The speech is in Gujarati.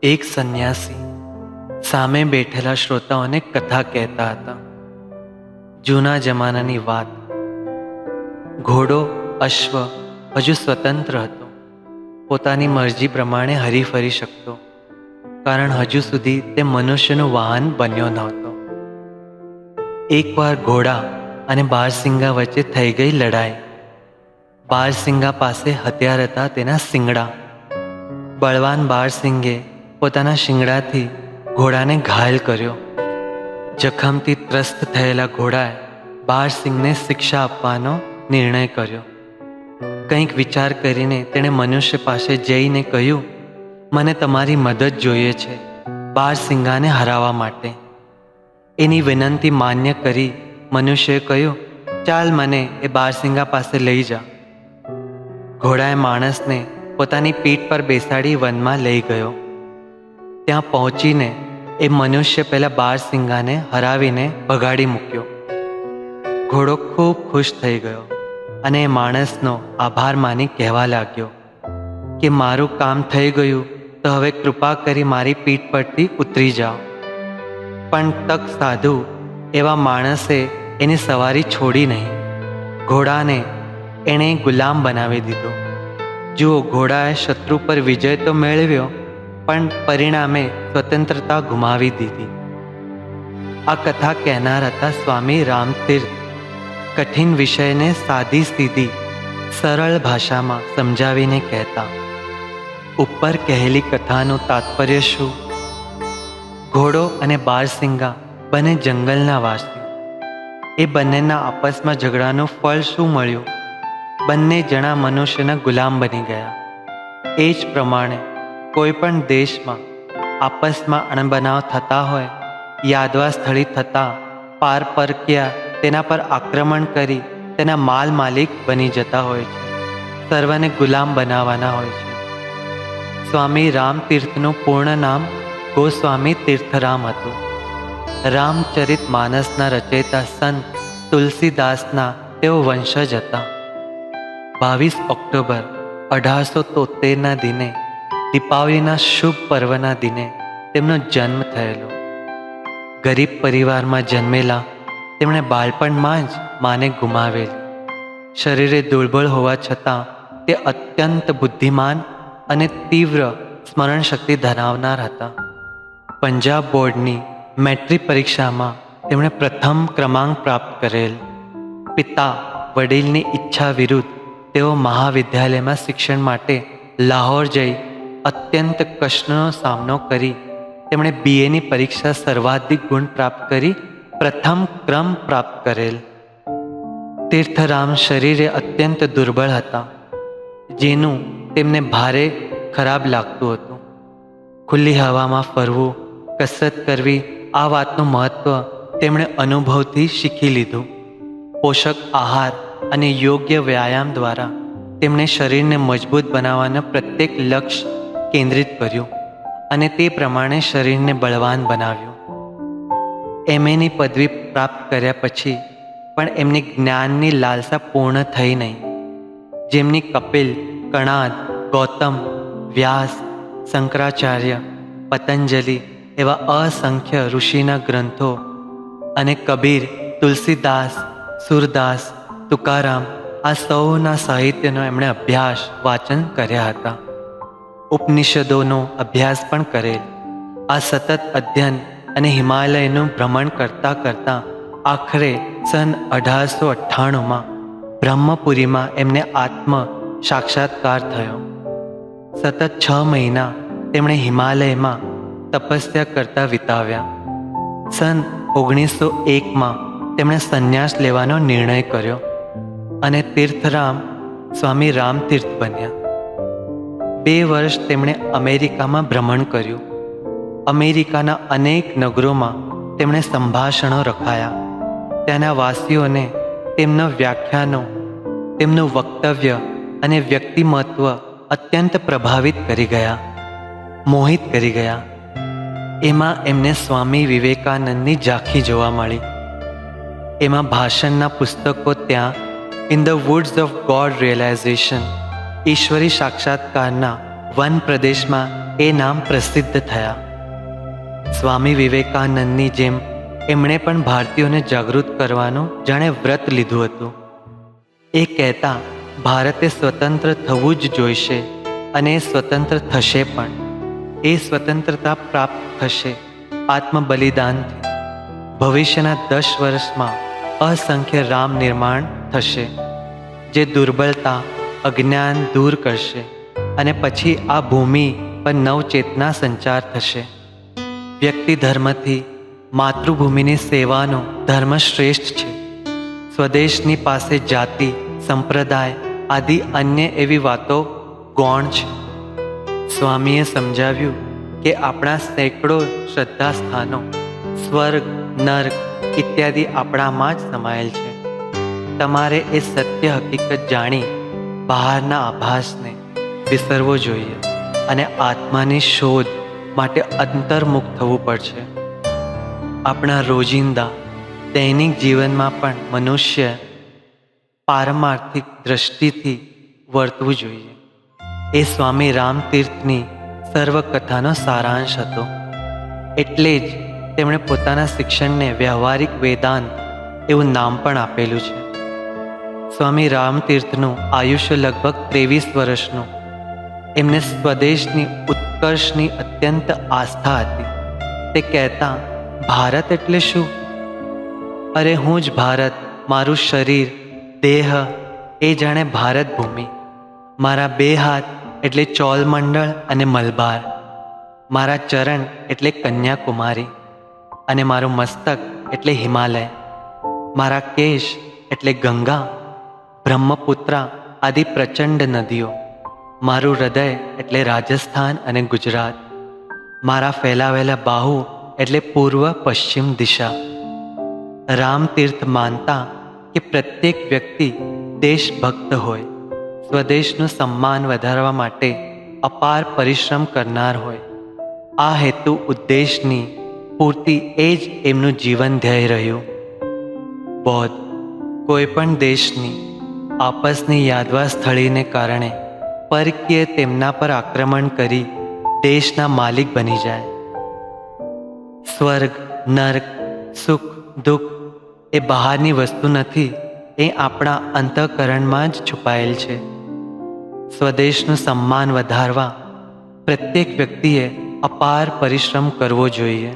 એક સંન્યાસી સામે બેઠેલા શ્રોતાઓને કથા કહેતા હતા. જૂના જમાનાની વાત. ઘોડો અશ્વ હજુ સ્વતંત્ર હતો. પોતાની મરજી પ્રમાણે હરીફરી શકતો, કારણ હજુ સુધી તે મનુષ્યનું વાહન બન્યો નહોતો. એકવાર ઘોડા અને બારસિંગા વચ્ચે થઈ ગઈ લડાઈ. બારસિંગા પાસે હથિયાર હતા તેના શિંગડા. બળવાન બારસિંગે પોતાના શિંગડાથી ઘોડાને ઘાયલ કર્યો. જખમથી ત્રસ્ત થયેલા ઘોડાએ બારસિંગને શિક્ષા આપવાનો નિર્ણય કર્યો. કંઈક વિચાર કરીને તેણે મનુષ્ય પાસે જઈને કહ્યું, મને તમારી મદદ જોઈએ છે બારસિંગાને હરાવવા માટે. એની વિનંતી માન્ય કરી મનુષ્યએ કહ્યું, ચાલ મને એ બારસિંગા પાસે લઈ જા. ઘોડાએ માણસને પોતાની પીઠ પર બેસાડી વનમાં લઈ ગયો. ત્યાં પહોંચીને એ મનુષ્ય પહેલાં બારસિંગાને હરાવીને ભગાડી મૂક્યો. ઘોડો ખૂબ ખુશ થઈ ગયો અને એ માણસનો આભાર માની કહેવા લાગ્યો કે મારું કામ થઈ ગયું, તો હવે કૃપા કરી મારી પીઠ પરથી ઉતરી જાઓ. પણ તક સાધુ એવા માણસે એની સવારી છોડી નહીં. ઘોડાને એણે ગુલામ બનાવી દીધો. જુઓ, ઘોડાએ શત્રુ પર વિજય તો મેળવ્યો, પણ પરિણામે સ્વતંત્રતા ગુમાવી દીધી. આ કથા કહેનાર હતા સ્વામી રામતીર્થ. કઠિન વિષયને સાદી સીધી સરળ ભાષામાં સમજાવીને કહેતા. ઉપર કહેલી કથાનું તાત્પર્ય શું? ઘોડો અને બારસિંગા બંને જંગલના વાસી. એ બંનેના આપસમાં ઝઘડાનું ફળ શું મળ્યું? બંને જણા મનુષ્યના ગુલામ બની ગયા. એ જ પ્રમાણે કોઈ પણ દેશમાં આપસમાં અણબનાવ થતા હોય, યાદવા સ્થળી થતાં પાર પરક્યા તેના પર આક્રમણ કરી તેના માલ માલિક બની જતા હોય છે. સર્વને ગુલામ બનાવવાના હોય છે. સ્વામી રામતીર્થનું પૂર્ણ નામ ગોસ્વામી તીર્થરામ હતું. રામચરિત માનસના રચયિતા સંત તુલસીદાસના તેઓ વંશજ હતા. 22 ઓક્ટોબર 1873ના દિને, દીપાવલીના શુભ પર્વના દિને તેમનો જન્મ થયેલો. ગરીબ પરિવારમાં જન્મેલા તેમણે બાળપણમાં જ માને ગુમાવેલી. શરીરે દુર્બળ હોવા છતાં તે અત્યંત બુદ્ધિમાન અને તીવ્ર સ્મરણ શક્તિ ધરાવનાર હતા. પંજાબ બોર્ડની મેટ્રિક પરીક્ષામાં તેમણે પ્રથમ ક્રમાંક પ્રાપ્ત કરેલ. પિતા વડીલની ઈચ્છા વિરુદ્ધ તેઓ મહાવિદ્યાલયમાં શિક્ષણ માટે લાહોર જઈ અત્યંત કષ્ટનો સામનો કરી તેમણે BAની પરીક્ષા સર્વાધિક ગુણ પ્રાપ્ત કરી પ્રથમ ક્રમ પ્રાપ્ત કરેલ. તીર્થરામ શરીરે અત્યંત દુર્બળ હતા, જેનું તેમને ભારે ખરાબ લાગતું હતું. ખુલ્લી હવામાં ફરવું, કસરત કરવી, આ વાતનું મહત્ત્વ તેમણે અનુભવથી શીખી લીધું. પોષક આહાર અને યોગ્ય વ્યાયામ દ્વારા તેમણે શરીરને મજબૂત બનાવવાના પ્રત્યેક લક્ષ્ય કેન્દ્રિત કર્યું અને તે પ્રમાણે શરીરને બળવાન બનાવ્યું. MAની પદવી પ્રાપ્ત કર્યા પછી પણ એમની જ્ઞાનની લાલસા પૂર્ણ થઈ નહીં. જેમની કપિલ, કણાદ, ગૌતમ, વ્યાસ, શંકરાચાર્ય, પતંજલિ એવા અસંખ્ય ઋષિના ગ્રંથો અને કબીર, તુલસીદાસ, સુરદાસ, તુકારામ, આ સૌના સાહિત્યનો એમણે અભ્યાસ વાંચન કર્યા હતા. ઉપનિષદોનો અભ્યાસ પણ કરેલ. આ સતત અધ્યયન અને હિમાલયનું ભ્રમણ કરતાં કરતાં આખરે સન 1898માં બ્રહ્મપુરીમાં એમને આત્મ સાક્ષાત્કાર થયો. સતત 6 મહિના તેમણે હિમાલયમાં તપસ્યા કરતા વિતાવ્યા. સન 1901માં તેમણે સંન્યાસ લેવાનો નિર્ણય કર્યો અને તીર્થરામ સ્વામી રામતીર્થ બન્યા. 2 વર્ષ તેમણે અમેરિકામાં ભ્રમણ કર્યું. અમેરિકાના અનેક નગરોમાં તેમણે સંભાષણો રખાયા. ત્યાંના વાસીઓને તેમના વ્યાખ્યાનો, તેમનું વક્તવ્ય અને વ્યક્તિમત્વ અત્યંત પ્રભાવિત કરી ગયા, મોહિત કરી ગયા. એમાં એમને સ્વામી વિવેકાનંદની ઝાંખી જોવા મળી. એમાં ભાષણના પુસ્તકો ત્યાં in the woods of God realization, ઈશ્વરી સાક્ષાત્કારના વન પ્રદેશમાં એ નામ પ્રસિદ્ધ થયા. સ્વામી વિવેકાનંદની જેમ એમણે પણ ભારતીયોને જાગૃત કરવાનું જાણે વ્રત લીધું હતું. એ કહેતા ભારતે સ્વતંત્ર થવું જ જોઈશે અને એ સ્વતંત્ર થશે પણ. એ સ્વતંત્રતા પ્રાપ્ત થશે આત્મબલિદાનથી. ભવિષ્યના 10 વર્ષમાં અસંખ્ય રામ નિર્માણ થશે, જે દુર્બળતા અજ્ઞાન દૂર કરશે અને પછી આ ભૂમિ પર નવચેતના સંચાર થશે. વ્યક્તિ ધર્મથી માતૃભૂમિની સેવાનો ધર્મ શ્રેષ્ઠ છે. સ્વદેશની પાસે જાતિ સંપ્રદાય આદિ અન્ય એવી વાતો ગૌણ છે. સ્વામીએ સમજાવ્યું કે આપણા સેંકડો શ્રદ્ધા સ્થાનો સ્વર્ગ નર્ક ઇત્યાદિ આપણામાં જ સમાયેલ છે. તમારે એ સત્ય હકીકત જાણી બહારના આભાસને વિસરવો જોઈએ અને આત્માની શોધ માટે અંતર્મુખ થવું પડશે. આપણા રોજિંદા દૈનિક જીવનમાં પણ મનુષ્ય પારમાર્થિક દ્રષ્ટિથી વર્તવું જોઈએ. એ સ્વામી રામતીર્થની સર્વકથાનો સારાંશ હતો. એટલે જ તેમણે પોતાના શિક્ષણને વ્યવહારિક વેદાંત એવું નામ પણ આપેલું છે. સ્વામી રામતીર્થનું આયુષ્ય લગભગ 23 વર્ષનું. એમને સ્વદેશની ઉત્કર્ષની અત્યંત આસ્થા હતી. તે કહેતા, ભારત એટલે શું? અરે હું જ ભારત. મારું શરીર દેહ એ જાણે ભારત ભૂમિ. મારા 2 હાથ એટલે ચોલમંડળ અને મલબાર. મારા ચરણ એટલે કન્યાકુમારી અને મારું મસ્તક એટલે હિમાલય. મારા કેશ એટલે ગંગા, બ્રહ્મપુત્રા આદિ પ્રચંડ નદીઓ. મારું હૃદય એટલે રાજસ્થાન અને ગુજરાત. મારા ફેલાવેલા બાહુ એટલે પૂર્વ પશ્ચિમ દિશા. રામતીર્થ માનતા કે પ્રત્યેક વ્યક્તિ દેશભક્ત હોય, સ્વદેશનું સન્માન વધારવા માટે અપાર પરિશ્રમ કરનાર હોય. આ હેતુ ઉદ્દેશની પૂર્તિ એ જ એમનું જીવન ધ્યેય રહ્યું. બૌદ્ધ કોઈ પણ દેશની આપસની યાદવા સ્થળીને કારણે પરકીય તેમના પર આક્રમણ કરી દેશના માલિક બની જાય. સ્વર્ગ નર્ક સુખ દુઃખ એ બહારની વસ્તુ નથી, એ આપણા અંતઃકરણમાં જ છુપાયેલ છે. સ્વદેશનું સન્માન વધારવા પ્રત્યેક વ્યક્તિએ અપાર પરિશ્રમ કરવો જોઈએ.